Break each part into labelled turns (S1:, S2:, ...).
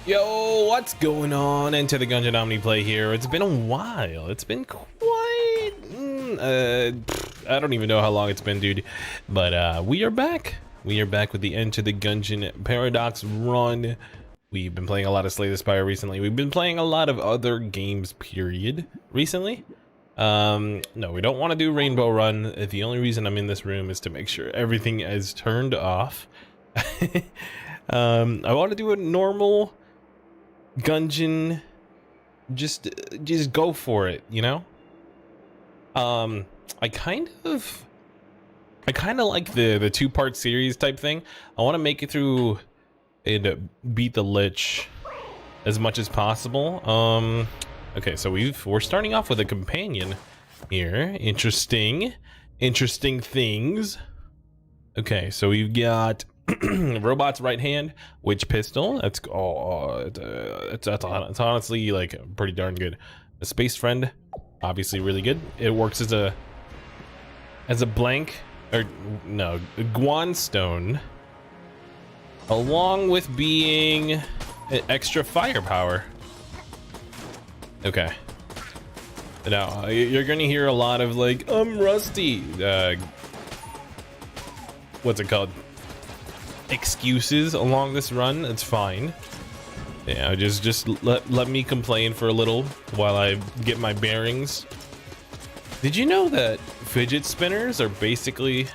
S1: Yo, what's going on? Enter the Gungeon omniplay here. It's been a while. It's been quite... I don't even know how long it's been, dude. But we are back. We are back with the Enter the Gungeon Paradox run. We've been playing a lot of Slay the Spire recently. We've been playing a lot of other games, period, recently. No, we don't want to do Rainbow Run. The only reason I'm in this room is to make sure everything is turned off. I want to do a normal Gungeon, just go for it, you know. I kind of like the two-part series type thing. I want to make it through and beat the Lich as much as possible. Okay, so we're starting off with a companion here. Interesting things. Okay, so we've got robot's right hand, witch pistol. That's it's honestly like pretty darn good. A space friend, obviously really good. It works as a blank, or no, a Guan stone, along with being extra firepower. Okay. Now you're gonna hear a lot of like, I'm rusty. What's it called? Excuses along this run. It's fine. Yeah, just let me complain for a little while I get my bearings. Did you know that fidget spinners are basically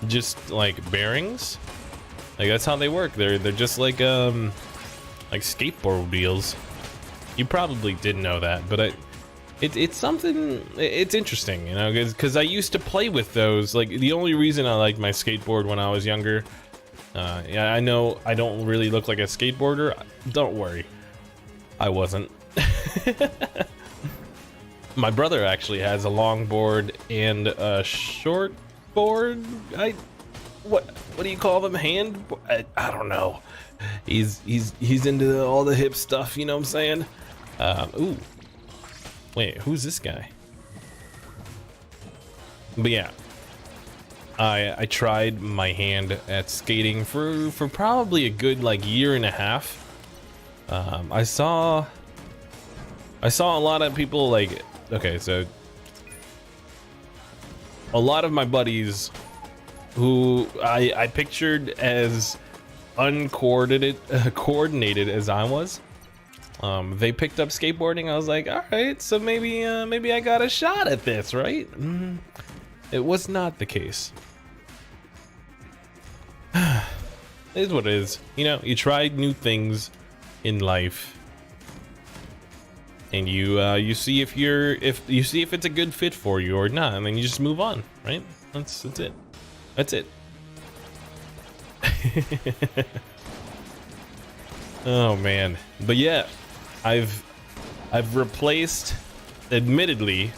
S1: just like bearings? Like that's how they work. They're just like skateboard wheels. You probably didn't know that, but it's something. It's interesting, you know, because I used to play with those. Like the only reason I liked my skateboard when I was younger. Yeah, I know I don't really look like a skateboarder. Don't worry, I wasn't. My brother actually has a longboard and a shortboard. What do you call them? Hand? I don't know. He's into all the hip stuff. You know what I'm saying? Ooh. Wait, who's this guy? But yeah. I tried my hand at skating for probably a good like year and a half. I saw a lot of people like, okay, so a lot of my buddies who I pictured as coordinated as I was, they picked up skateboarding. I was like, all right, so maybe I got a shot at this, right? It was not the case. It is what it is. You know, you try new things in life, and you see if it's a good fit for you or not, and then you just move on, right? That's it. That's it. Oh man, but yeah, I've replaced, admittedly,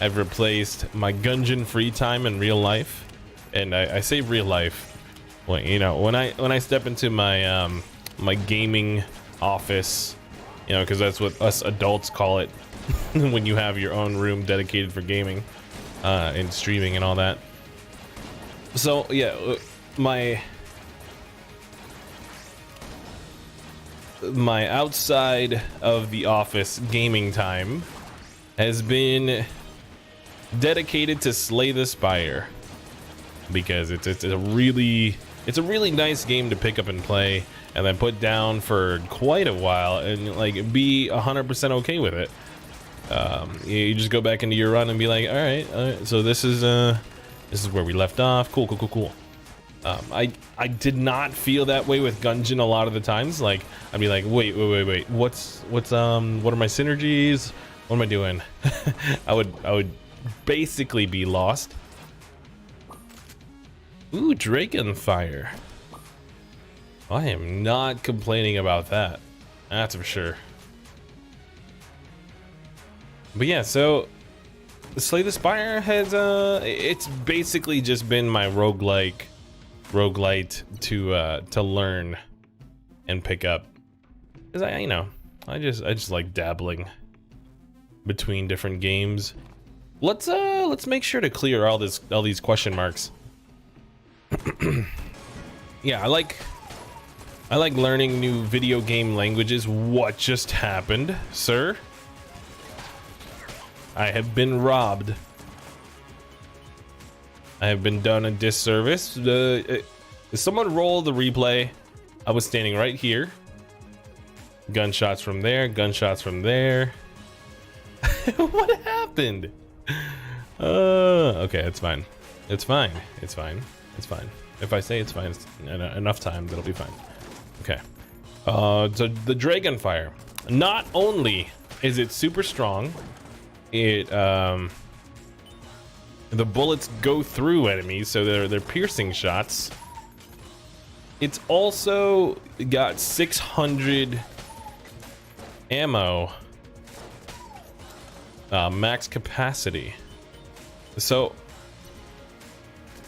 S1: I've replaced my Gungeon free time in real life, and I say real life. Well, you know, when I step into my my gaming office, you know, because that's what us adults call it when you have your own room dedicated for gaming and streaming and all that. So yeah, my outside of the office gaming time has been dedicated to Slay the Spire, because it's a really nice game to pick up and play and then put down for quite a while and like be 100% okay with it. You just go back into your run and be like, all right, so this is where we left off. Cool. I did not feel that way with Gungeon a lot of the times. Like I'd be like, wait, what's what are my synergies? What am I doing? I would basically be lost. Ooh, Dragonfire. I am not complaining about that. That's for sure. But yeah, so Slay the Spire has it's basically just been my roguelite to learn and pick up. Cause I just like dabbling between different games. Let's make sure to clear all these question marks. Yeah, I like I like learning new video game languages. What just happened, sir? I have been robbed. I have been done a disservice. Someone roll the replay. I was standing right here. Gunshots from there, gunshots from there. What happened? Okay, it's fine. It's fine. It's fine. It's fine. If I say it's fine, it's enough time, that'll be fine. Okay. So the Dragon Fire. Not only is it super strong, it the bullets go through enemies, so they're piercing shots. It's also got 600 ammo max capacity. So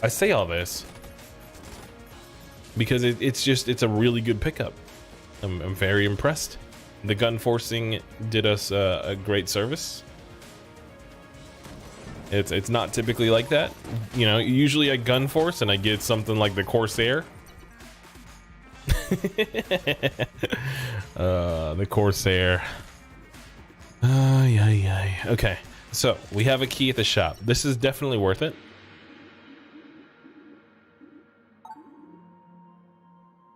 S1: I say all this because it's a really good pickup. I'm very impressed. The gun forcing did us a great service. It's not typically like that, you know. Usually I gun force and I get something like the Corsair. The Corsair. Yeah. Okay, so we have a key at the shop. This is definitely worth it.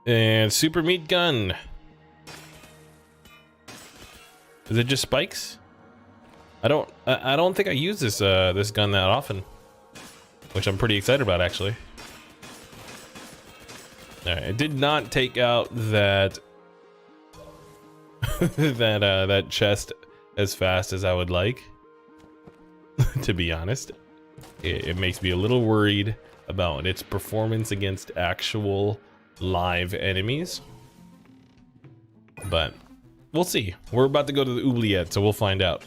S1: And super meat gun. Is it just spikes? I don't think I use this this gun that often, which I'm pretty excited about actually. All right, it did not take out that that chest as fast as I would like. To be honest, it makes me a little worried about its performance against actual live enemies, but we'll see. We're about to go to the oubliette, so we'll find out.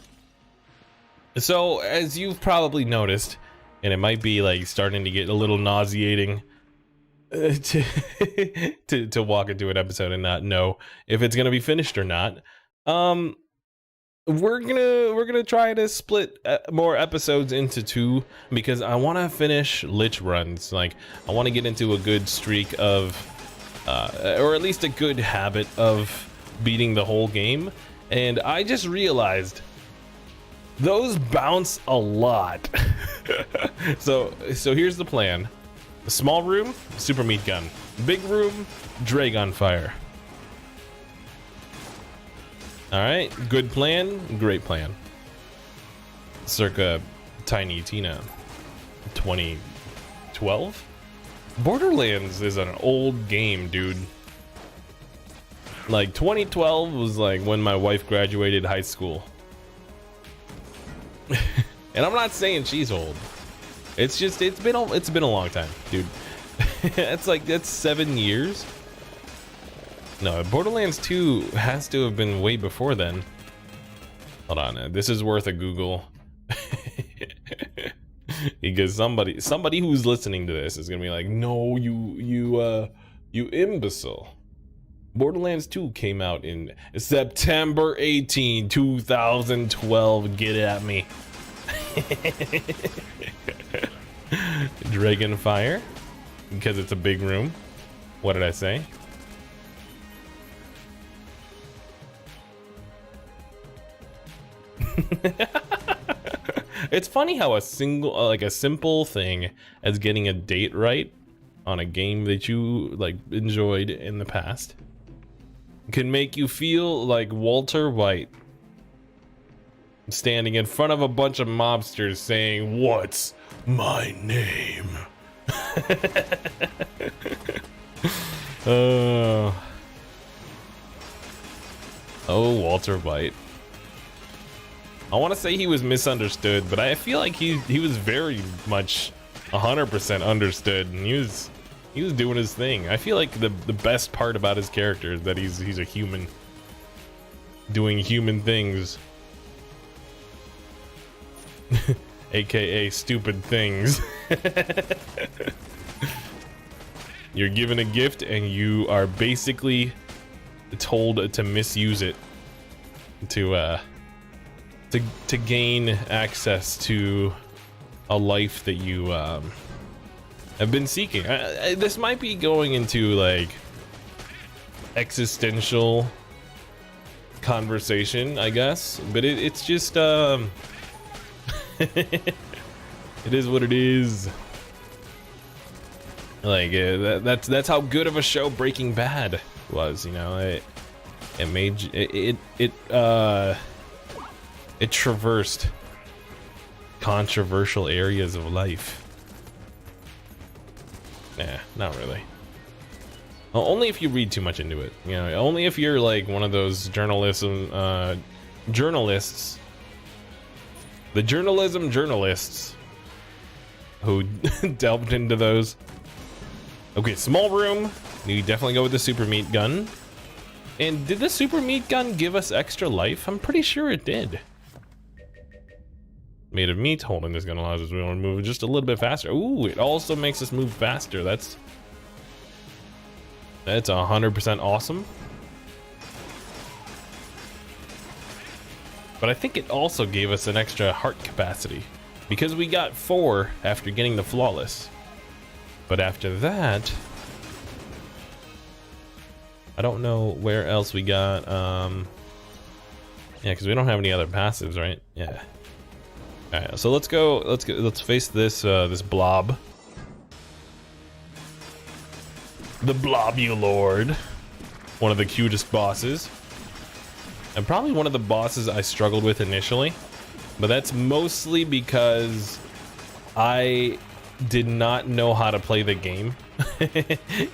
S1: So as you've probably noticed, and it might be like starting to get a little nauseating to walk into an episode and not know if it's gonna be finished or not, we're gonna try to split more episodes into two, because I want to finish lich runs. Like, I want to get into a good streak of or at least a good habit of beating the whole game. And I just realized those bounce a lot. so here's the plan. A small room, super meat gun. Big room, Dragon Fire. All right, good plan, great plan. Circa Tiny Tina 2012. Borderlands is an old game, dude. Like 2012 was like when my wife graduated high school. And I'm not saying she's old. It's just it's been a long time, dude. That's 7 years. No, Borderlands 2 has to have been way before then. Hold on, this is worth a Google. Because somebody who's listening to this is gonna be like, no, you imbecile. Borderlands 2 came out in September 18, 2012. Get at me. Dragon Fire, because it's a big room. What did I say? It's funny how a simple thing as getting a date right on a game that you like enjoyed in the past can make you feel like Walter White standing in front of a bunch of mobsters saying, "What's my name?" Oh, Walter White. I want to say he was misunderstood, but I feel like he was very much 100% understood, and he was doing his thing. I feel like the best part about his character is that he's a human doing human things. AKA stupid things. You're given a gift and you are basically told to misuse it to gain access to a life that you have been seeking. This might be going into like existential conversation, I guess, but it's just it is what it is. Like that's how good of a show Breaking Bad was, you know. It made it traversed controversial areas of life. Nah, not really. Well, only if you read too much into it, you know. Only if you're like one of those journalists, the journalists who delved into those. Okay, small room. You definitely go with the super meat gun. And did the super meat gun give us extra life? I'm pretty sure it did. Made of meat, holding this gun allows us to move just a little bit faster. Ooh, it also makes us move faster. That's 100% awesome. But I think it also gave us an extra heart capacity because we got 4 after getting the flawless. But after that, I don't know where else we got. Yeah, because we don't have any other passives, right? Yeah. All right, so let's go. Let's face this this blob. The Blobulord, one of the cutest bosses, and probably one of the bosses I struggled with initially, but that's mostly because I did not know how to play the game,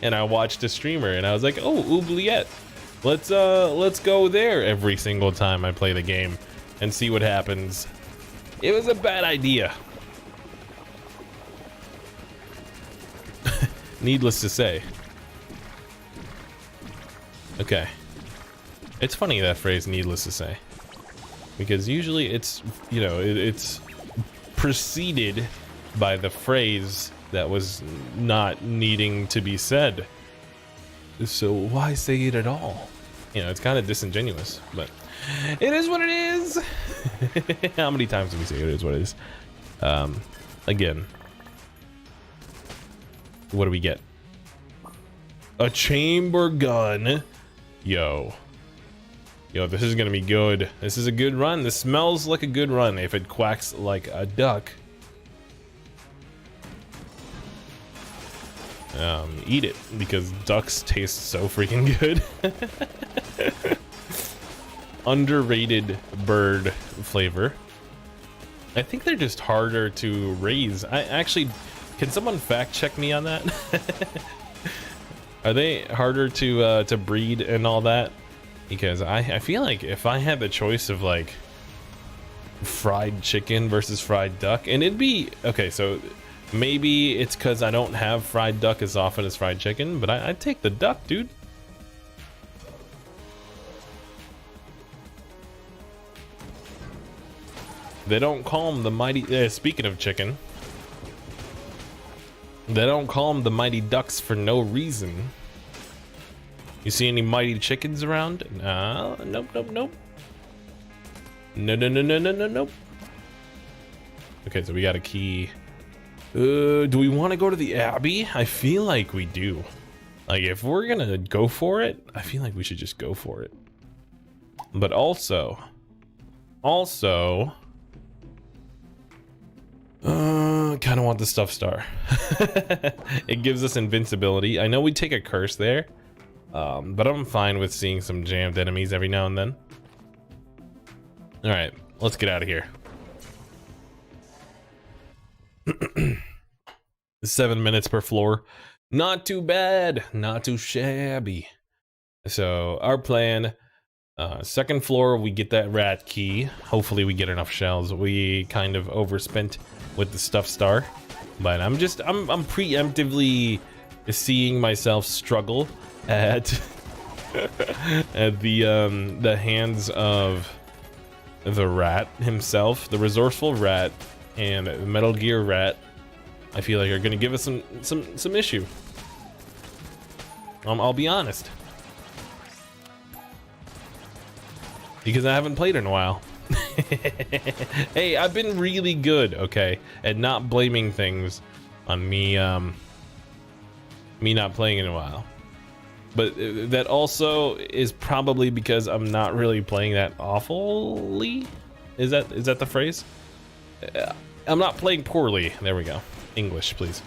S1: and I watched a streamer, and I was like, "Oh, oubliette, let's go there every single time I play the game, and see what happens." It was a bad idea. Needless to say. Okay. It's funny that phrase, needless to say. Because usually it's, you know, it's preceded by the phrase that was not needing to be said. So why say it at all? You know, it's kind of disingenuous, but it is what it is. How many times do we say it is what it is? Again. What do we get? A chamber gun. Yo, this is gonna be good. This is a good run. This smells like a good run if it quacks like a duck. Eat it, because ducks taste so freaking good. Underrated bird flavor. I think they're just harder to raise. I actually, can someone fact check me on that? Are they harder to breed and all that? Because I feel like if I had the choice of like fried chicken versus fried duck, and it'd be okay, so maybe it's because I don't have fried duck as often as fried chicken, but I'd take the duck, dude. They don't call them the mighty. Speaking of chicken, they don't call them the mighty ducks for no reason. You see any mighty chickens around? No, nope, nope, nope. No, no, no, no, no, no, nope. Okay, so we got a key. Do we want to go to the Abbey? I feel like we do. Like, if we're gonna go for it, I feel like we should just go for it. But also, kind of want the stuff star. It gives us invincibility. I know we take a curse there, but I'm fine with seeing some jammed enemies every now and then. All right, let's get out of here. 7 minutes per floor. Not too bad, not too shabby. So our plan, second floor, we get that rat key. Hopefully we get enough shells. We kind of overspent with the stuff star, but I'm preemptively seeing myself struggle at at the hands of the rat himself, the resourceful rat, and Metal Gear Rat. I feel like are gonna give us some issue. I'll be honest, because I haven't played in a while. Hey, I've been really good, okay, at not blaming things on me, me not playing in a while. but that also is probably because I'm not really playing that awfully. Is that the phrase? I'm not playing poorly. There we go. English, please.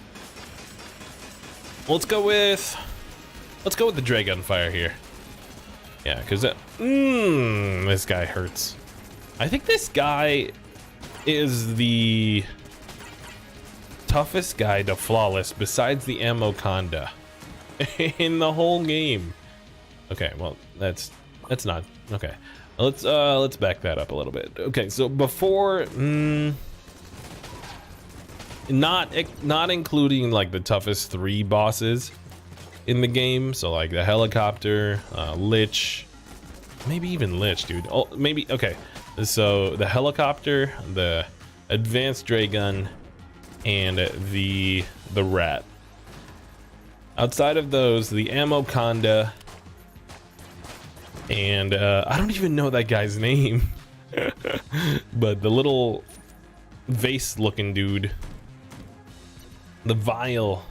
S1: Let's go with the Dragon Fire here. Yeah, because this guy hurts. I think this guy is the toughest guy to flawless besides the ammo conda in the whole game. Okay, well that's not okay. Let's back that up a little bit. Okay, so before not including like the toughest 3 bosses in the game, so like the helicopter, Lich, maybe even Lich, dude. Oh, maybe okay. So the helicopter, the advanced Dragon, and the rat. Outside of those, the ammo conda, and I don't even know that guy's name, but the little vase looking dude, the vial.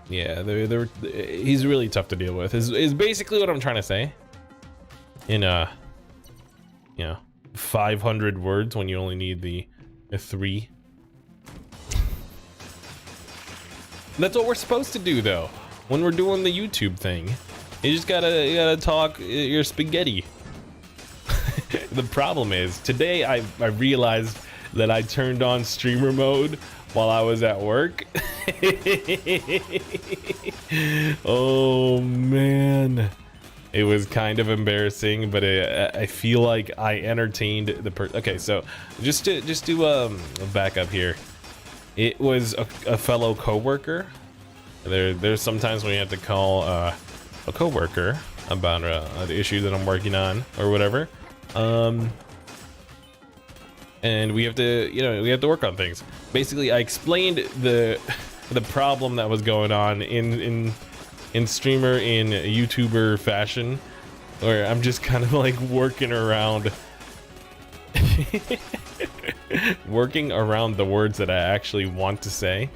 S1: Yeah, he's really tough to deal with. Is basically what I'm trying to say. In you know, 500 words when you only need the 3. That's what we're supposed to do though. When we're doing the YouTube thing, you just gotta talk your spaghetti. The problem is today I realized that I turned on streamer mode while I was at work. Oh man, it was kind of embarrassing, but I feel like I entertained the okay, so just to back up here, it was a fellow coworker. There's sometimes when you have to call a coworker about the issue that I'm working on or whatever, and we have to work on things. Basically, I explained the problem that was going on in streamer in YouTuber fashion, where I'm just kind of like working around the words that I actually want to say.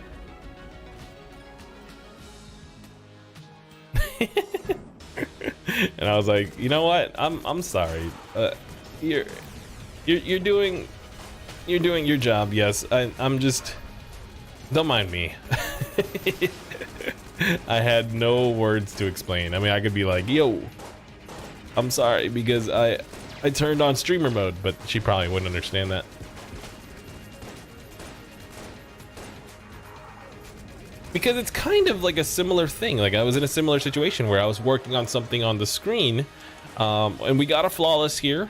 S1: And I was like, you know what? I'm sorry. You're doing your job. Yes, I'm just, don't mind me. I had no words to explain. I mean, I could be like, yo, I'm sorry because I turned on streamer mode, but she probably wouldn't understand that. Because it's kind of like a similar thing. Like I was in a similar situation where I was working on something on the screen, and we got a flawless here.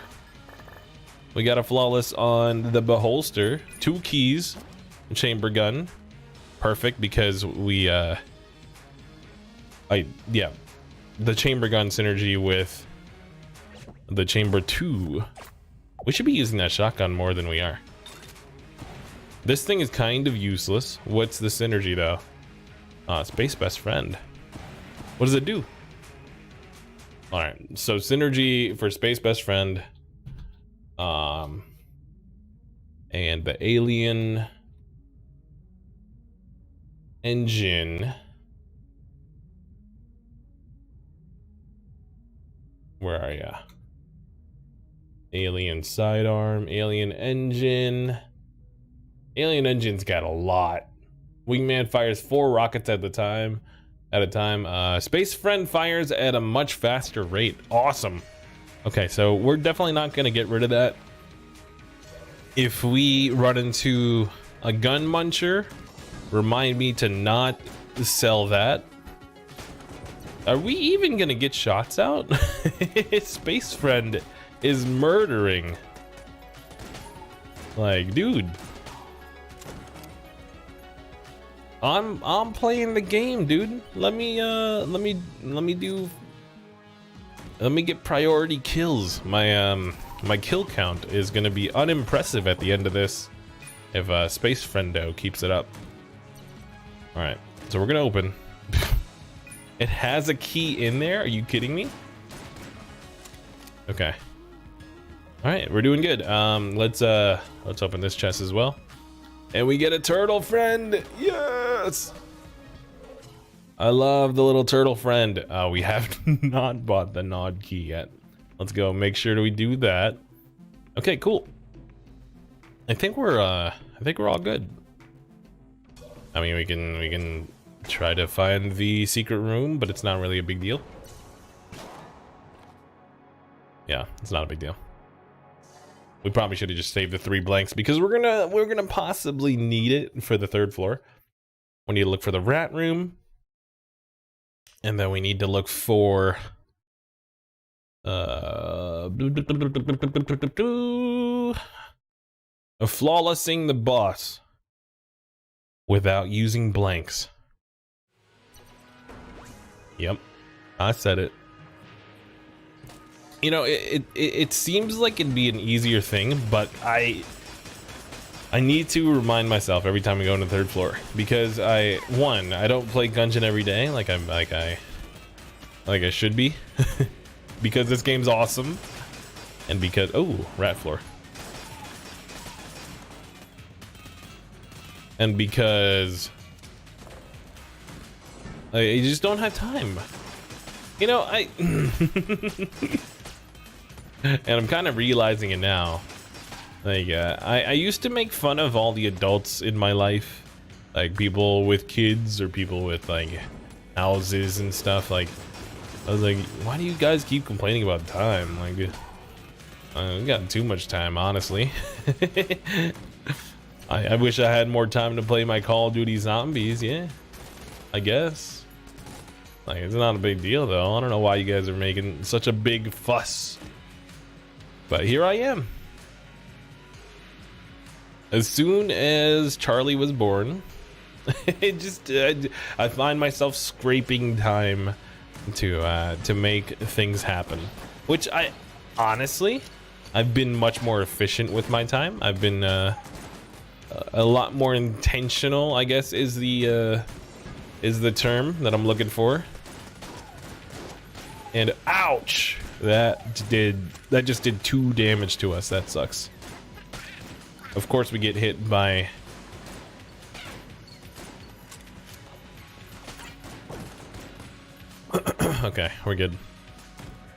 S1: We got a flawless on the beholster, 2 keys, chamber gun, perfect because we the chamber gun synergy with the chamber 2. We should be using that shotgun more than we are. This thing is kind of useless. What's the synergy though? Space best friend. What does it do? All right, so synergy for space best friend, and the alien engine. Where are ya? Alien sidearm, alien engine. Alien engine's got a lot. Wingman fires 4 rockets at a time. Space friend fires at a much faster rate. Awesome. Okay, so we're definitely not gonna get rid of that. If we run into a gun muncher, remind me to not sell that. Are we even gonna get shots out? Space friend is murdering. Like, dude. I'm playing the game, dude. Let me get priority kills. My kill count is gonna be unimpressive at the end of this if Space Friendo keeps it up. All right, so we're gonna open. It has a key in there. Are you kidding me? Okay. All right, we're doing good. Let's open this chest as well. And we get a turtle friend. Yes. I love the little turtle friend. We have not bought the nod key yet. Let's go make sure we do that. Okay, cool. I think we're all good. I mean, we can try to find the secret room, but it's not really a big deal. Yeah, it's not a big deal. We probably should have just saved the 3 blanks because we're gonna possibly need it for the 3rd floor. We need to look for the rat room, and then we need to look for flawlessing the boss without using blanks. Yep, I said it. You know, it seems like it'd be an easier thing, but I need to remind myself every time we go on the 3rd floor because I don't play Gungeon every day like I should be because this game's awesome, and because rat floor, and because I just don't have time. You know, and I'm kind of realizing it now. Like, I used to make fun of all the adults in my life, like people with kids or people with like houses and stuff. Like, I was like, why do you guys keep complaining about time? Like, we got too much time, honestly. I wish I had more time to play my Call of Duty Zombies. Yeah, I guess. Like, it's not a big deal though. I don't know why you guys are making such a big fuss. But here I am. As soon as Charlie was born, I find myself scraping time to make things happen. Which I've been much more efficient with my time. I've been a lot more intentional, I guess is the term that I'm looking for. And ouch! That just did 2 damage to us. That sucks. Of course we get hit by okay, we're good.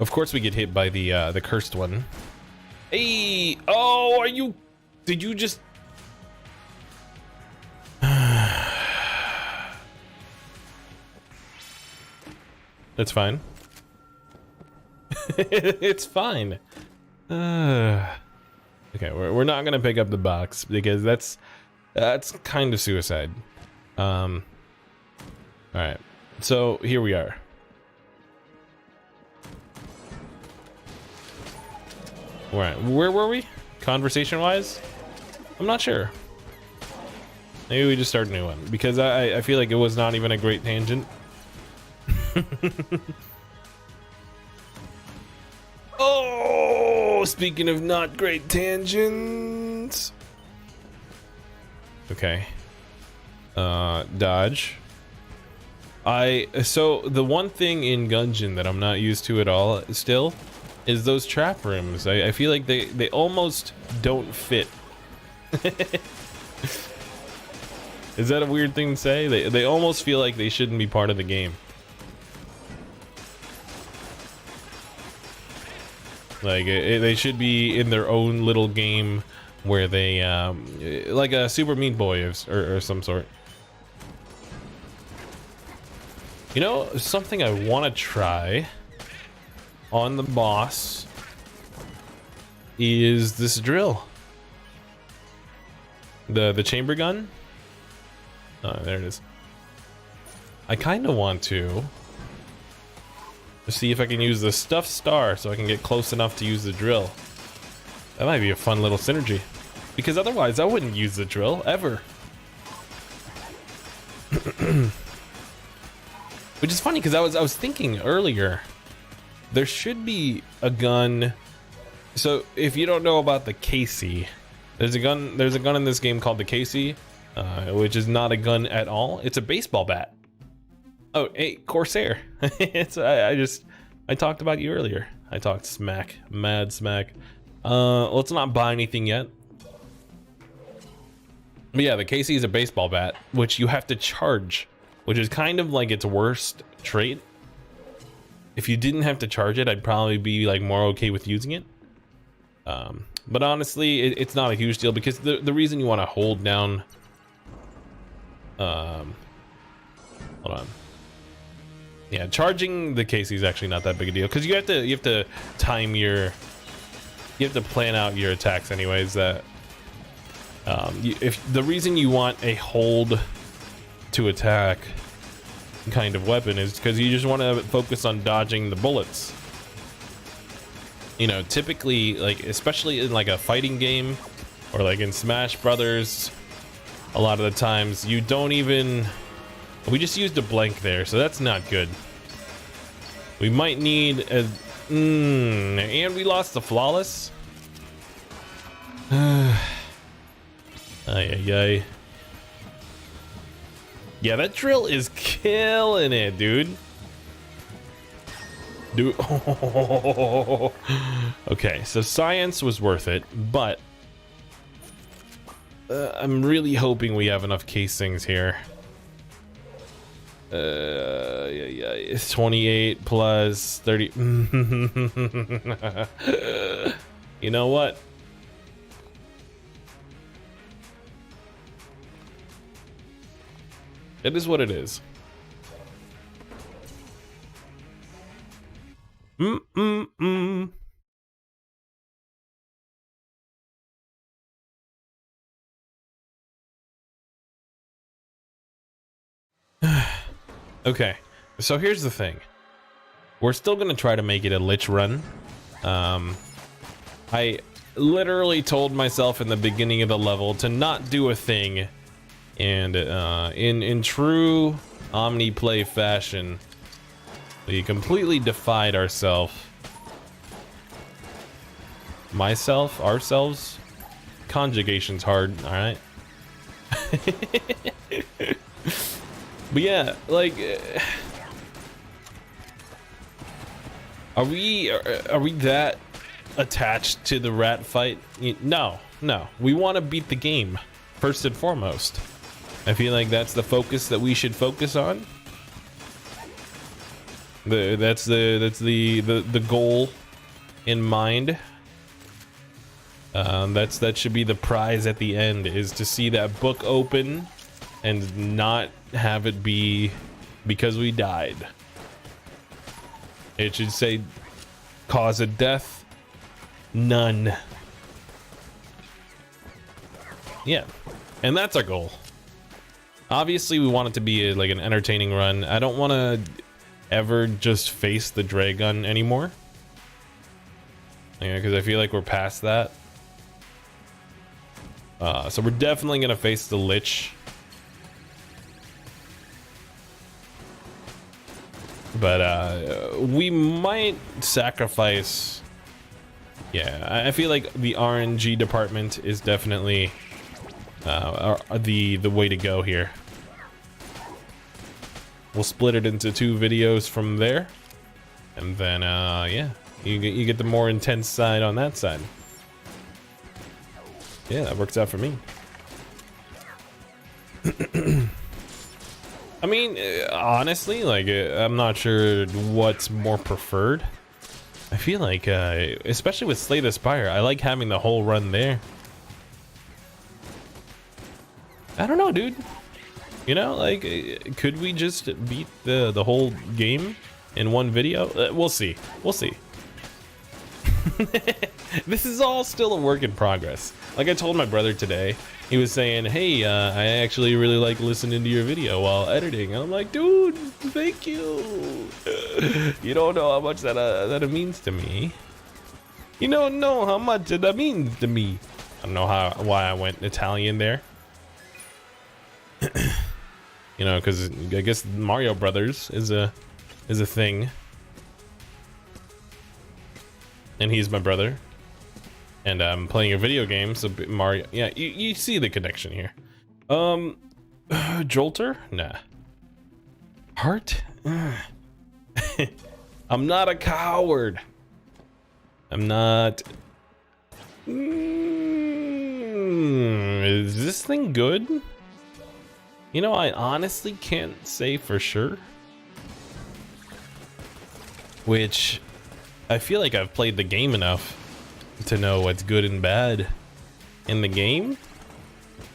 S1: Of course we get hit by the cursed one. Hey! Oh, did you just That's fine. It's fine. Okay, we're not gonna pick up the box because that's kind of suicide. All right, so here we are. All right, where were we? Conversation-wise, I'm not sure. Maybe we just start a new one because I feel like it was not even a great tangent. Oh, speaking of not great tangents. Okay. Dodge. So the one thing in Gungeon that I'm not used to at all still is those trap rooms. I feel like they almost don't fit. Is that a weird thing to say? They almost feel like they shouldn't be part of the game. Like they should be in their own little game where they like a Super Meat Boy or some sort. You know, something I want to try on the boss is this drill. The chamber gun. Oh, there it is. I kind of want to see if I can use the stuffed star so I can get close enough to use the drill. That might be a fun little synergy, because otherwise I wouldn't use the drill ever. Which is funny because I was thinking earlier there should be a gun. So if you don't know about the KC, there's a gun in this game called the KC, which is not a gun at all. It's a baseball bat. Oh, hey, Corsair. I talked about you earlier. I talked smack, mad smack. Let's not buy anything yet. But yeah, the KC is a baseball bat, which you have to charge which is kind of like its worst trait. If you didn't have to charge it, I'd probably be like more okay with using it. But honestly, it's not a huge deal because the reason you want to hold down, hold on. Yeah, charging the KC is actually not that big a deal because you have to time you have to plan out your attacks anyways. That if the reason you want a hold to attack kind of weapon is because you just want to focus on dodging the bullets. You know, typically, like especially in like a fighting game or like in Smash Brothers, a lot of the times you don't even. We just used a blank there, so that's not good. We might need a... and we lost the flawless. Ay, ay, ay. Yeah, that drill is killing it, dude. Okay, so science was worth it, but I'm really hoping we have enough casings here. Yeah, it's 28 plus 30. You know what? It is what it is. Okay, so here's the thing. We're still gonna try to make it a lich run. I literally told myself in the beginning of the level to not do a thing, and in true omniplay fashion, we completely defied ourselves. Ourselves. Conjugation's hard. All right. But yeah, like, are we that attached to the rat fight? No. We want to beat the game first and foremost. I feel like that's the focus that we should focus on. That's the goal in mind. That should be the prize at the end, is to see that book open and not have it be because we died. It should say cause of death, none. Yeah, and that's our goal. Obviously we want it to be like an entertaining run. I don't want to ever just face the Dragon anymore. Yeah, because I feel like we're past that. So we're definitely gonna face the Lich. But we might sacrifice. Yeah, I feel like the RNG department is definitely the way to go here. We'll split it into 2 videos from there, and then yeah, you get the more intense side on that side. Yeah, that works out for me. I mean, honestly, like, I'm not sure what's more preferred. I feel like, especially with Slay the Spire, I like having the whole run there. I don't know, dude. You know, like, could we just beat the whole game in one video? We'll see. We'll see. This is all still a work in progress. Like I told my brother today, he was saying, hey, I actually really like listening to your video while editing. And I'm like, dude, thank you. You don't know how much that it means to me. You don't know how much that means to me. I don't know why I went Italian there. You know, because I guess Mario Brothers is a thing. And he's my brother. And I'm playing a video game, so Mario, yeah, you see the connection here. Jolter? Nah. Heart? I'm not a coward. I'm not. Is this thing good? You know, I honestly can't say for sure. Which, I feel like I've played the game enough to know what's good and bad in the game.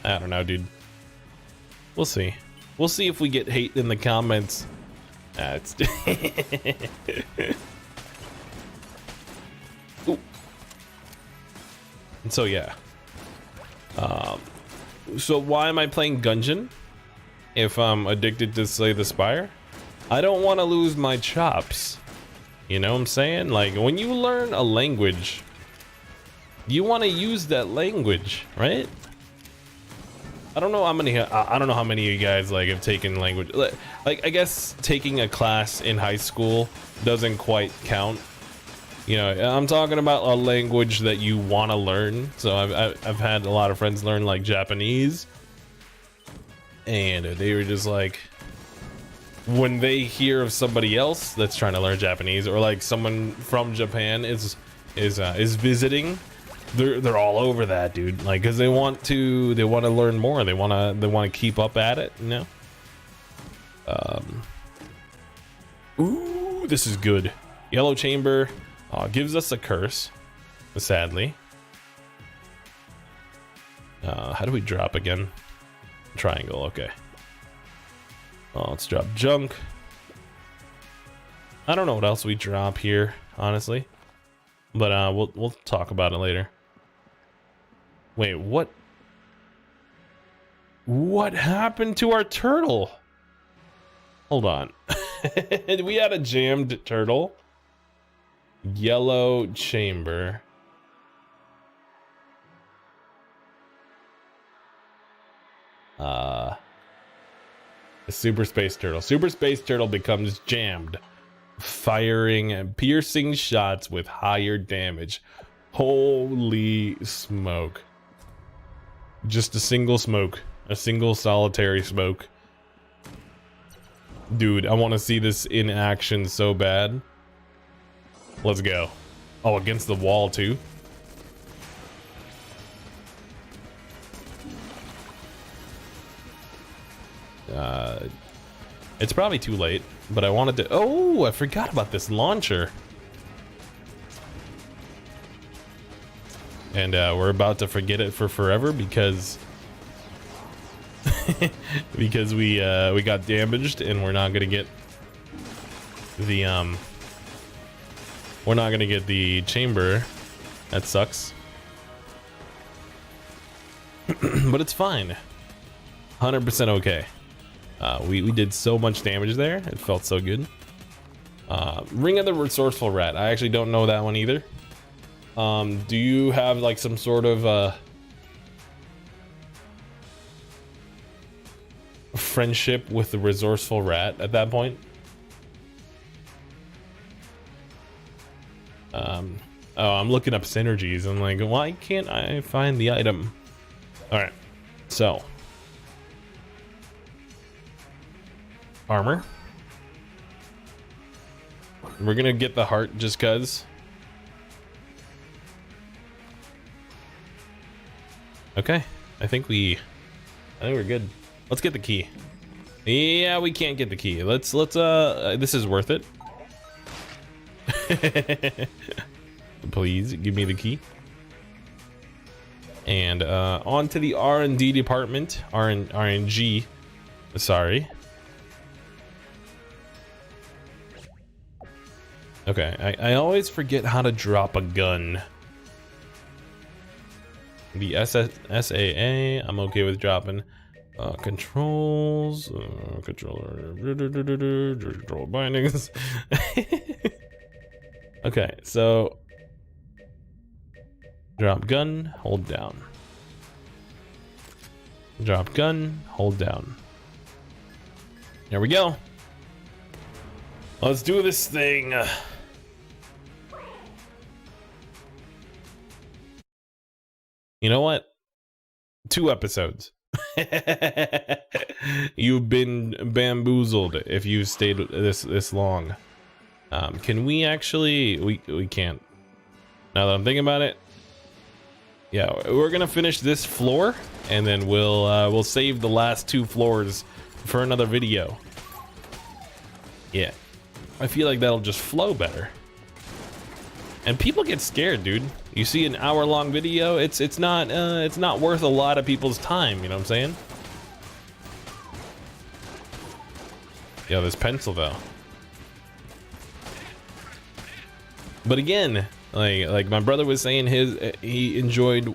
S1: I don't know, dude. We'll see. We'll see if we get hate in the comments. It's Ooh. And so yeah. So why am I playing Gungeon if I'm addicted to Slay the Spire? I don't want to lose my chops. You know what I'm saying? Like, when you learn a language, you want to use that language, right? I don't know how many of you guys like have taken language. Like, I guess taking a class in high school doesn't quite count. You know, I'm talking about a language that you want to learn. So I've had a lot of friends learn like Japanese, and they were just like, when they hear of somebody else that's trying to learn Japanese, or like someone from Japan is visiting, they're all over that, dude. Like, because they want to learn more. They want to keep up at it, you know. Ooh, this is good. Yellow Chamber gives us a curse, sadly. How do we drop again? Triangle, okay. Let's drop junk. I don't know what else we drop here, honestly, but we'll talk about it later. Wait, what happened to our turtle? Hold on. We had a jammed turtle. Yellow chamber. The super space turtle. Super space turtle becomes jammed, firing piercing shots with higher damage. Holy smoke. Just a single smoke. A single solitary smoke. Dude, I want to see this in action so bad. Let's go. Oh, against the wall too. It's probably too late, but I wanted to. Oh, I forgot about this launcher. And we're about to forget it for forever because because we got damaged, and we're not gonna get the chamber. That sucks. But it's fine. 100% okay. We did so much damage there. It felt so good. Ring of the Resourceful Rat. I actually don't know that one either. Do you have like some sort of friendship with the Resourceful Rat at that point? Oh, I'm looking up synergies. I'm like, why can't I find the item? All right, so armor. We're gonna get the heart just cuz. Okay, I think we're good. Let's get the key. Yeah, we can't get the key. Let's this is worth it. Please give me the key. And on to the R&D department. RNG. Sorry. Okay, I always forget how to drop a gun. The SAA, I'm okay with dropping. Controls, control bindings. Okay, so drop gun, hold down. Drop gun, hold down. There we go. Let's do this thing. You know what? 2 episodes. You've been bamboozled if you stayed this long. Can we actually? We can't. Now that I'm thinking about it, yeah, we're gonna finish this floor and then we'll save the last 2 floors for another video. Yeah, I feel like that'll just flow better. And people get scared, dude. You see an hour-long video, it's not worth a lot of people's time. You know what I'm saying? Yo, this pencil though. But again, like my brother was saying, he enjoyed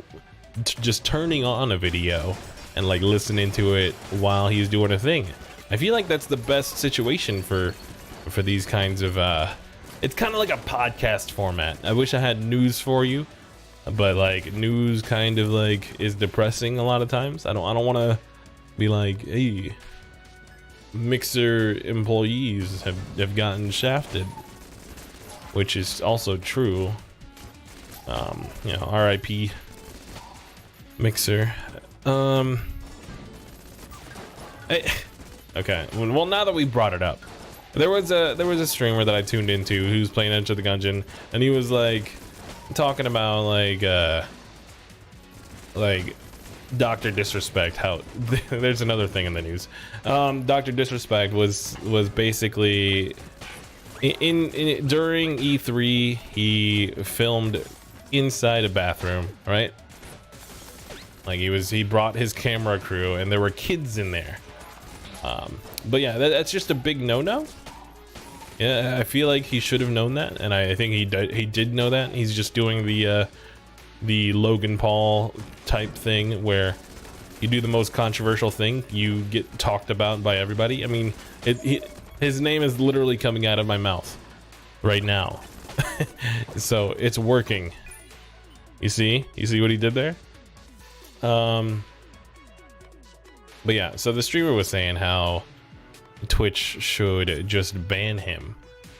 S1: just turning on a video and like listening to it while he's doing a thing. I feel like that's the best situation for these kinds of it's kind of like a podcast format. I wish I had news for you, but like news kind of like is depressing a lot of times. I don't want to be like, hey, Mixer employees have gotten shafted, which is also true. You know, RIP Mixer. Okay, well, now that we brought it up, there was a streamer that I tuned into who's playing Enter the Gungeon, and he was like talking about like Dr. Disrespect. How there's another thing in the news. Dr. Disrespect was basically during E3, he filmed inside a bathroom, right? Like he brought his camera crew, and there were kids in there. But yeah, that's just a big no-no. Yeah, I feel like he should have known that, and I think he did know that. He's just doing the Logan Paul type thing where you do the most controversial thing, you get talked about by everybody. I mean, his name is literally coming out of my mouth right now. So it's working. You see what he did there? But yeah, so the streamer was saying how Twitch should just ban him,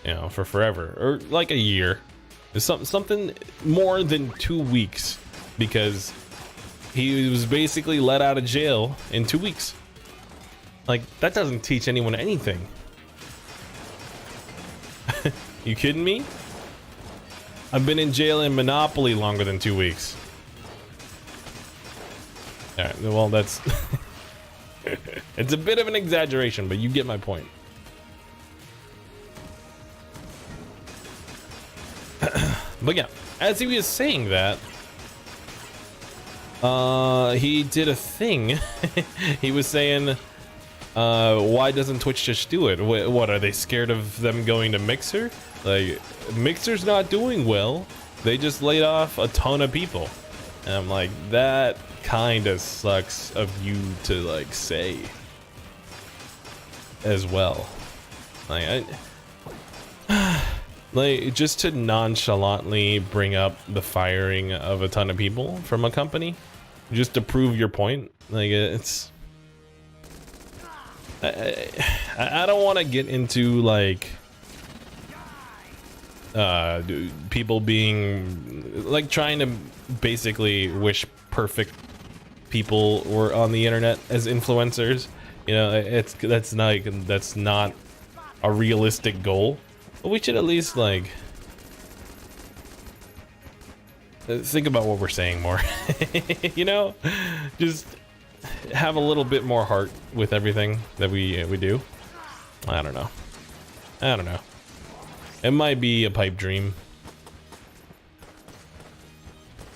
S1: you know, for forever, or like a year, something more than 2 weeks, because he was basically let out of jail in 2 weeks. Like, that doesn't teach anyone anything. You kidding me? I've been in jail in Monopoly longer than 2 weeks. All right, well, that's it's a bit of an exaggeration, but you get my point. But yeah, as he was saying that, he did a thing. He was saying, why doesn't Twitch just do it? What, are they scared of them going to Mixer? Like, Mixer's not doing well. They just laid off a ton of people. And I'm like, that kind of sucks of you to like say as well. Like, like, just to nonchalantly bring up the firing of a ton of people from a company just to prove your point. Like, it's I don't want to get into like people being like trying to basically wish perfect people were on the internet as influencers. You know, that's not a realistic goal. But we should at least like think about what we're saying more. You know, just have a little bit more heart with everything that we do. I don't know. It might be a pipe dream.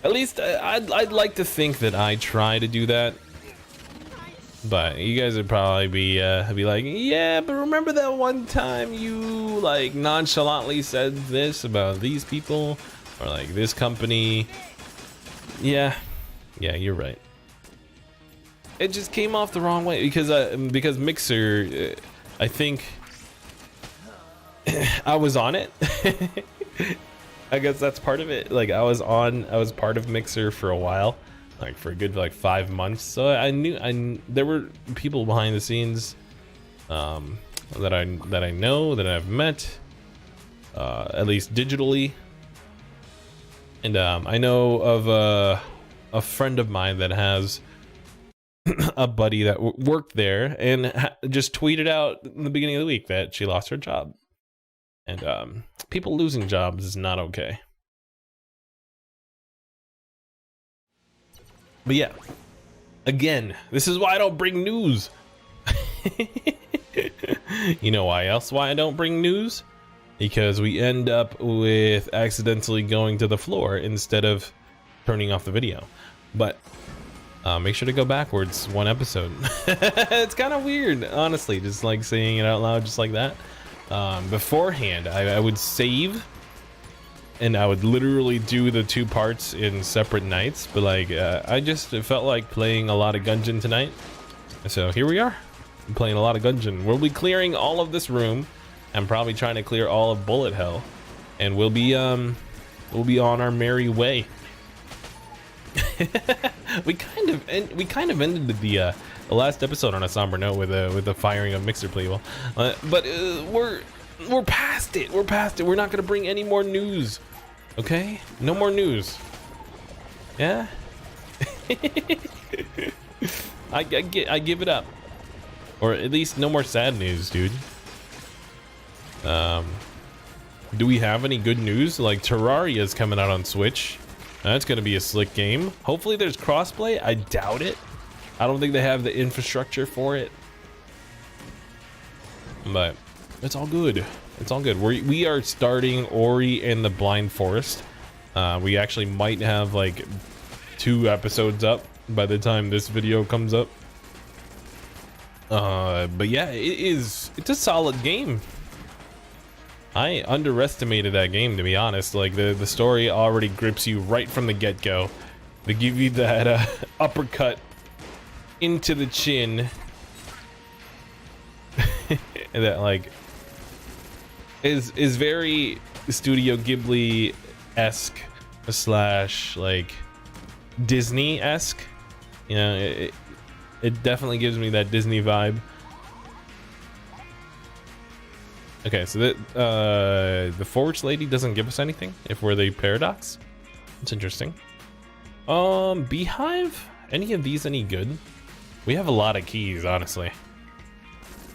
S1: At least I'd like to think that I try to do that. But you guys would probably be like, yeah, but remember that one time you like nonchalantly said this about these people or like this company? Yeah, you're right. It just came off the wrong way because Mixer, I think I was on it. I guess that's part of it. Like I was part of Mixer for a while, like for a good like 5 months. So I knew there were people behind the scenes that I know, that I've met, at least digitally. And I know of a friend of mine that has a buddy that worked there and just tweeted out in the beginning of the week that she lost her job. And people losing jobs is not okay. But yeah, Again, this is why I don't bring news. You know why I don't bring news? Because we end up with accidentally going to the floor instead of turning off the video. But make sure to go backwards one episode. It's kind of weird, honestly, just like saying it out loud just like that. Beforehand, I would save, and I would literally do the 2 parts in separate nights. But like, I just felt like playing a lot of Gungeon tonight. So here we are, playing a lot of Gungeon. We'll be clearing all of this room. I'm probably trying to clear all of Bullet Hell, and we'll be on our merry way. we kind of ended the last episode on a somber note with the firing of Mixer Playable, but we're past it. We're past it. We're not gonna bring any more news. Okay, no more news. Yeah. I give it up, or at least no more sad news, dude. Do we have any good news? Like Terraria is coming out on Switch. That's gonna be a slick game. Hopefully there's crossplay. I doubt it. I don't think they have the infrastructure for it. But it's all good. It's all good. We are starting Ori and the Blind Forest. We actually might have like 2 episodes up by the time this video comes up. But yeah, it's a solid game. I underestimated that game, to be honest. Like the story already grips you right from the get-go. They give you that uppercut into the chin that like is very Studio Ghibli-esque / like Disney-esque. You know, it definitely gives me that Disney vibe. Okay, so the Forge Lady doesn't give us anything if we're the Paradox. It's interesting. Beehive? Any of these any good? We have a lot of keys, honestly.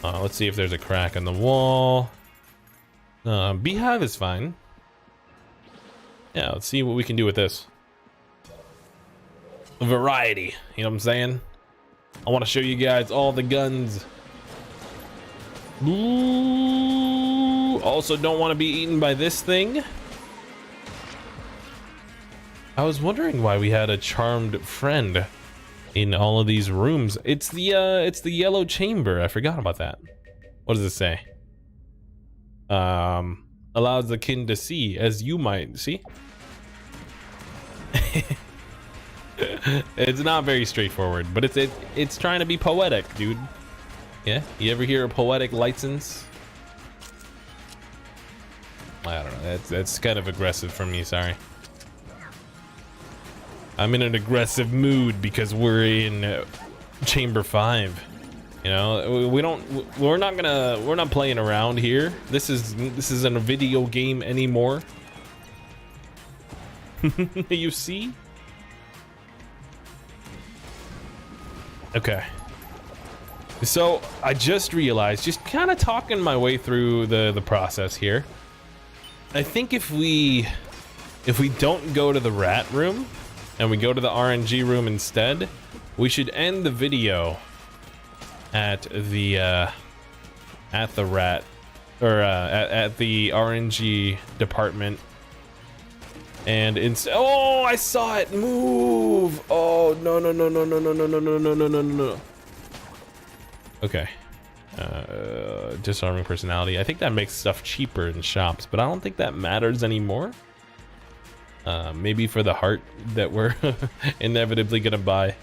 S1: Let's see if there's a crack in the wall. Beehive is fine. Yeah, let's see what we can do with this. Variety, you know what I'm saying? I want to show you guys all the guns. Ooh, also don't want to be eaten by this thing. I was wondering why we had a charmed friend in all of these rooms. It's the yellow chamber. I forgot about that. What does it say? Allows the kin to see as you might see. It's not very straightforward, but it's trying to be poetic, dude. Yeah, you ever hear a poetic license? I don't know. That's kind of aggressive from me. Sorry. I'm in an aggressive mood because we're in Chamber 5. You know, we're not playing around here. This isn't a video game anymore. You see? Okay. So I just realized, just kind of talking my way through the process here, I think if we don't go to the rat room and we go to the RNG room instead, we should end the video at the rat, or at the RNG department. And oh, I saw it move. Oh, no. Okay. Disarming personality. I think that makes stuff cheaper in shops, but I don't think that matters anymore. Maybe for the heart that we're inevitably gonna buy,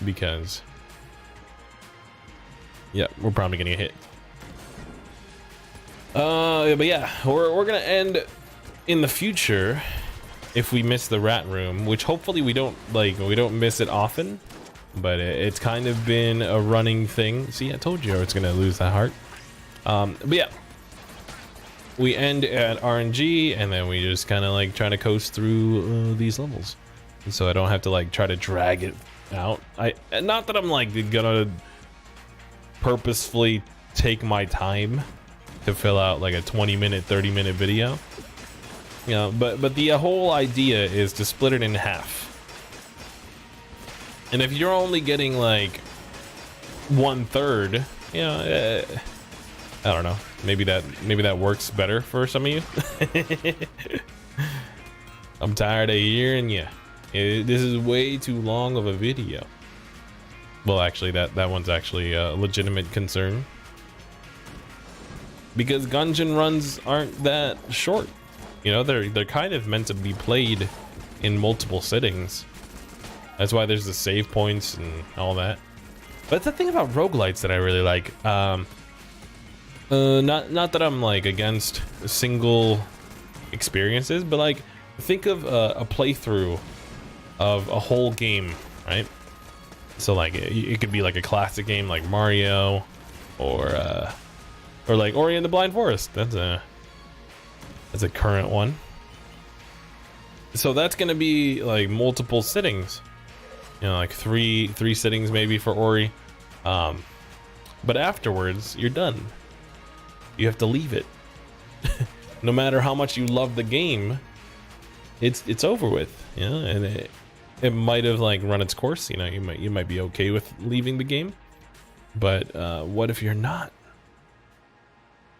S1: because yeah, we're probably gonna get hit. But yeah, we're gonna end in the future if we miss the rat room, which hopefully we don't miss it often, but it's kind of been a running thing. See, I told you it's gonna lose that heart. But yeah, we end at RNG and then we just kind of like try to coast through these levels, and so I don't have to like try to drag it out. Not that I'm like gonna purposefully take my time to fill out like a 20-minute, 30-minute video. You know, but the whole idea is to split it in half. And if you're only getting like 1/3, you know, I don't know. Maybe that works better for some of you. I'm tired of hearing you. This is way too long of a video. Well, actually, that one's actually a legitimate concern, because Gungeon runs aren't that short. You know, they're kind of meant to be played in multiple sittings. That's why there's the save points and all that. But the thing about roguelites that I really like, not that I'm like against single experiences, but like think of a playthrough of a whole game, right? So like it could be like a classic game like Mario, or like Ori and the Blind Forest. That's a current one. So that's gonna be like multiple sittings, you know, like three sittings maybe for Ori, but afterwards you're done. You have to leave it. No matter how much you love the game, it's over with, you know. And it might have like run its course, you know. You might be okay with leaving the game, but what if you're not?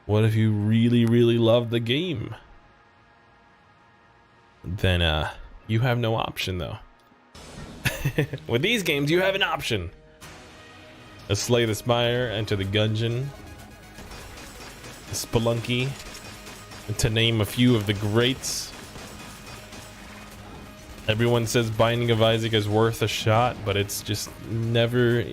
S1: What if you really love the game? Then you have no option though. With these games, you have an option. Slay the Spire, Enter the Gungeon, Spelunky, to name a few of the greats. Everyone says Binding of Isaac is worth a shot, but it's just never.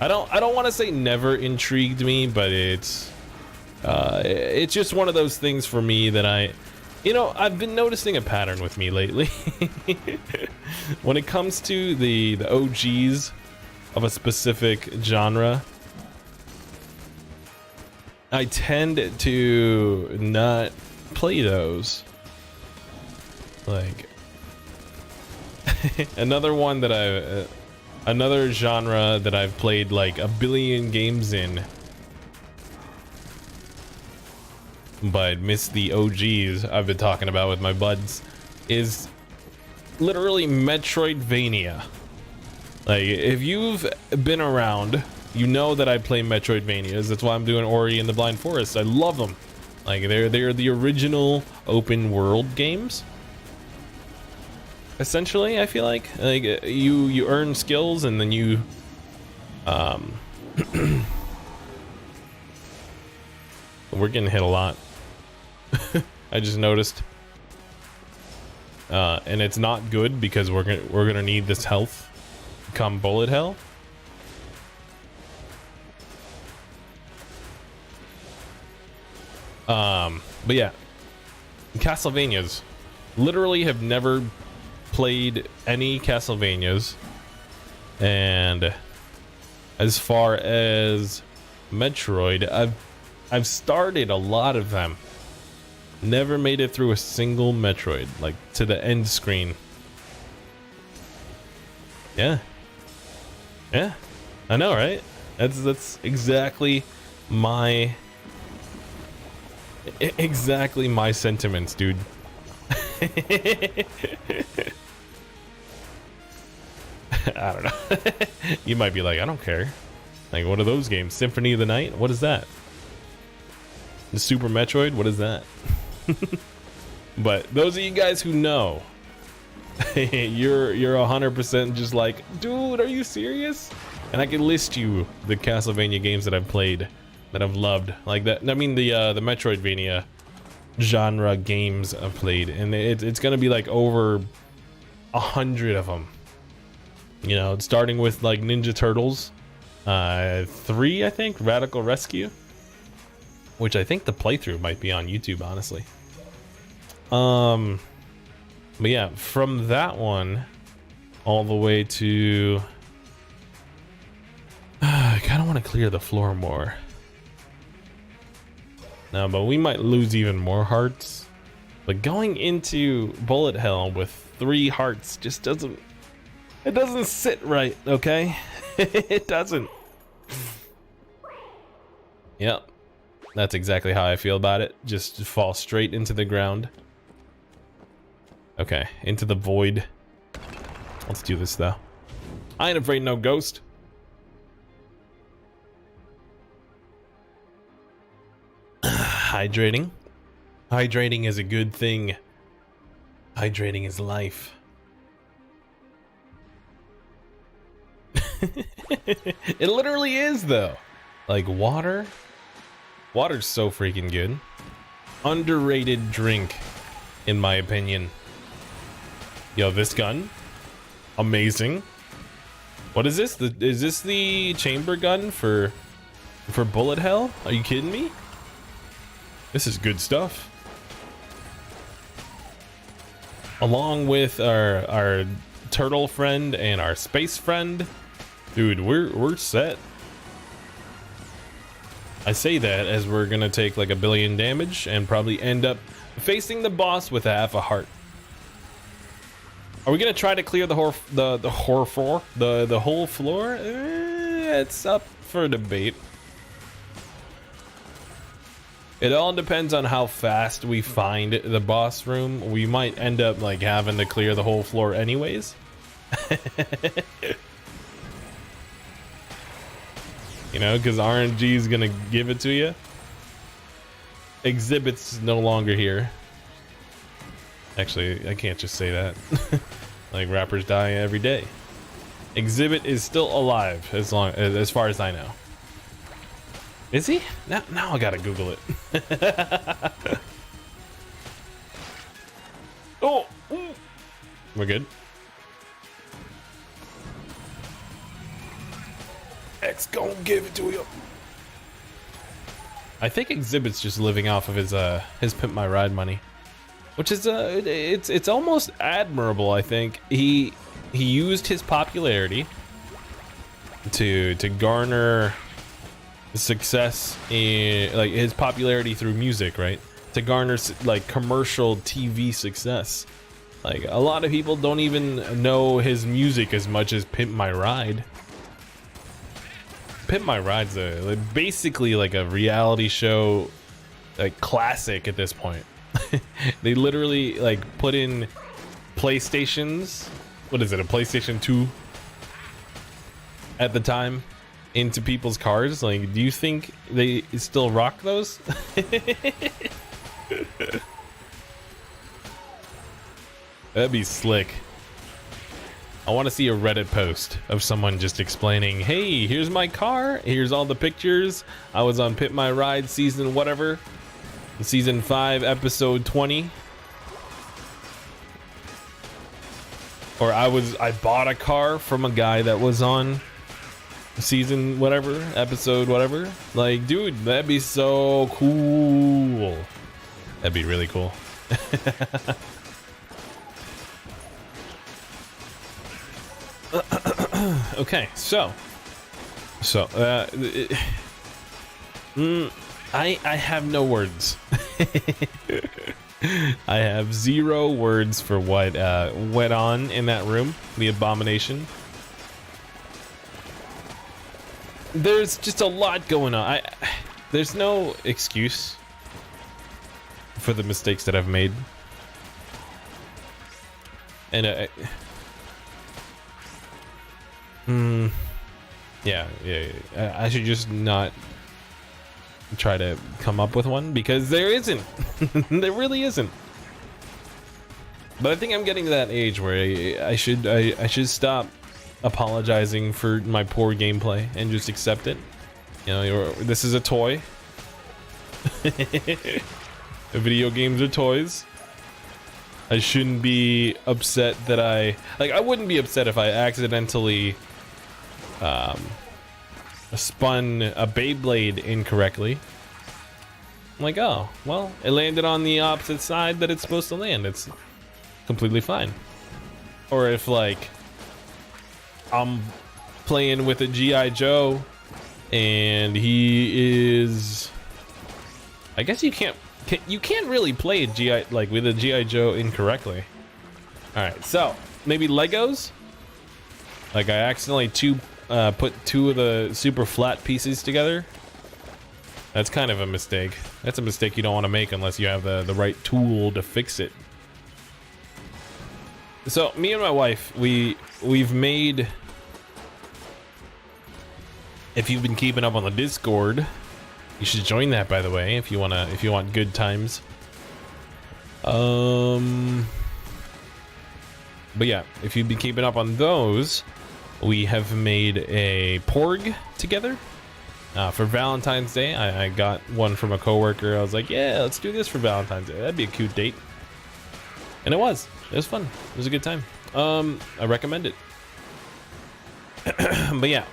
S1: I don't want to say never intrigued me, but it's just one of those things for me that you know, I've been noticing a pattern with me lately. When it comes to the OGs of a specific genre, I tend to not play those. Like another genre that I've played like a billion games in, but missed the OGs I've been talking about with my buds, is literally Metroidvania. Like, if you've been around, you know that I play Metroidvanias. That's why I'm doing Ori and the Blind Forest. I love them. Like, they're the original open world games. Essentially, I feel like you earn skills and then you we're getting hit a lot. I just noticed, and it's not good because we're gonna need this health come bullet hell. But yeah, Castlevanias. Literally have never played any Castlevanias, and as far as Metroid, I've started a lot of them. Never made it through a single Metroid, like to the end screen. Yeah, I know, right? That's exactly my sentiments, dude. I don't know. You might be like, I don't care. Like, what are those games? Symphony of the Night? What is that? The Super Metroid? What is that? But those of you guys who know, you're 100% just like, dude, are you serious? And I can list you the Castlevania games that I've played that I've loved, like that. I mean, the Metroidvania genre games I've played, and it's gonna be like over 100 of them. You know, starting with like Ninja Turtles 3, I think, Radical Rescue, which I think the playthrough might be on YouTube, honestly. But yeah, from that one all the way to I kind of want to clear the floor more. No, but we might lose even more hearts. But going into bullet hell with 3 hearts just doesn't sit right, okay? It doesn't. Yep. That's exactly how I feel about it. Just fall straight into the ground. Okay, into the void. Let's do this though. I ain't afraid no ghost. Hydrating. Hydrating is a good thing. Hydrating is life. It literally is though. Like water. Water's so freaking good. Underrated drink, in my opinion. Yo, this gun, amazing. What is this? Is this the chamber gun for bullet hell? Are you kidding me? This is good stuff. Along with our turtle friend and our space friend, dude, we're set. I say that as we're gonna take like 1 billion damage and probably end up facing the boss with half a heart. Are we gonna try to clear the whole floor? It's up for debate. It all depends on how fast we find the boss room. We might end up like having to clear the whole floor anyways. You know, because RNG is gonna give it to you. Exhibit's no longer here. Actually, I can't just say that. Like, rappers die every day. Exhibit is still alive as far as I know. Is he? Now I gotta Google it. Oh, we're good. X gon' give it to you. I think Exhibit's just living off of his Pimp My Ride money, which is it's almost admirable. I think he used his popularity to garner success in like his popularity through music, right? To garner like commercial TV success. Like a lot of people don't even know his music as much as Pimp My Ride. Pimp My Ride's basically like a reality show, like classic at this point. They literally like put in PlayStations. What is it? A PlayStation 2 at the time into people's cars. Like, do you think they still rock those? That'd be slick. I want to see a Reddit post of someone just explaining, hey, here's my car, here's all the pictures. I was on Pimp My Ride season whatever, season 5 episode 20. Or I bought a car from a guy that was on season whatever, episode whatever. Like, dude, that'd be so cool. That'd be really cool. Okay, so I have no words. I have 0 words for what went on in that room, the abomination. There's just a lot going on. There's no excuse for the mistakes that I've made, and yeah, I should just not try to come up with one because there isn't. There really isn't. But I think I'm getting to that age where I should stop apologizing for my poor gameplay and just accept it. You know, this is a toy. The video games are toys. I shouldn't be upset that I wouldn't be upset if I accidentally spun a Beyblade incorrectly. I'm like, oh, well, it landed on the opposite side that it's supposed to land. It's completely fine. Or if like I'm playing with a G.I. Joe and he is, I guess you can't really play a G.I. like with a G.I. Joe incorrectly. All right, so maybe Legos. Like I accidentally put 2 of the super flat pieces together. That's kind of a mistake. That's a mistake you don't want to make unless you have the right tool to fix it. So me and my wife, we've made, if you've been keeping up on the Discord, you should join that, by the way, if you want good times. But yeah, if you've been keeping up on those, we have made a porg together for Valentine's Day. I got one from a coworker. I was like, yeah, let's do this for Valentine's Day. That'd be a cute date. And it was fun. It was a good time. I recommend it. But yeah,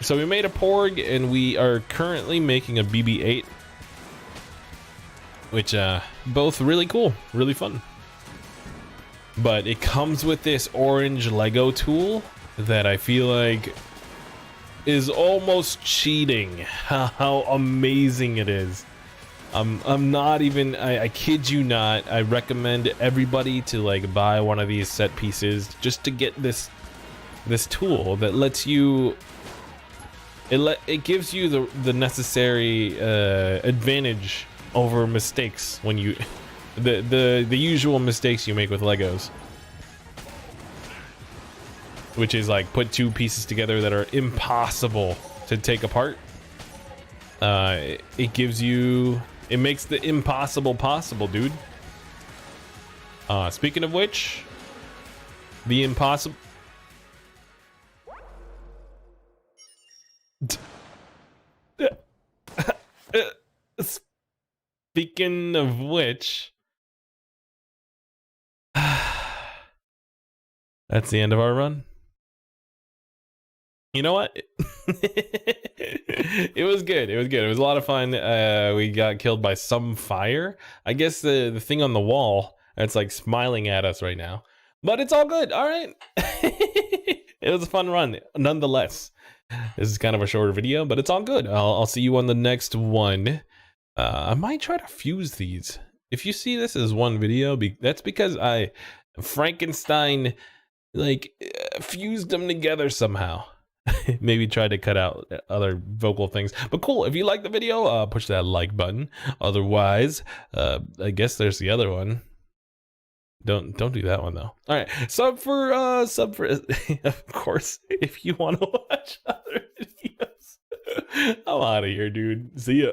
S1: so we made a porg and we are currently making a BB-8, which both really cool, really fun. But it comes with this orange Lego tool that I feel like is almost cheating. How amazing it is. I'm not even, I kid you not, I recommend everybody to like buy one of these set pieces just to get this tool that lets you, it gives you the necessary advantage over mistakes when you, the usual mistakes you make with Legos, which is like put two pieces together that are impossible to take apart. It gives you, it makes the impossible possible, dude. Speaking of which, the impossible. Speaking of which, that's the end of our run. You know what? It was good. It was good. It was a lot of fun. We got killed by some fire. I guess the thing on the wall that's like smiling at us right now. But it's all good. All right. It was a fun run, nonetheless. This is kind of a shorter video, but it's all good. I'll see you on the next one. I might try to fuse these. If you see this as one video, that's because I Frankenstein like fused them together somehow. Maybe try to cut out other vocal things, but cool. If you like the video, push that like button. Otherwise, I guess there's the other one. Don't do that one though. All right, sub for of course, if you want to watch other videos. I'm out of here, dude. See ya.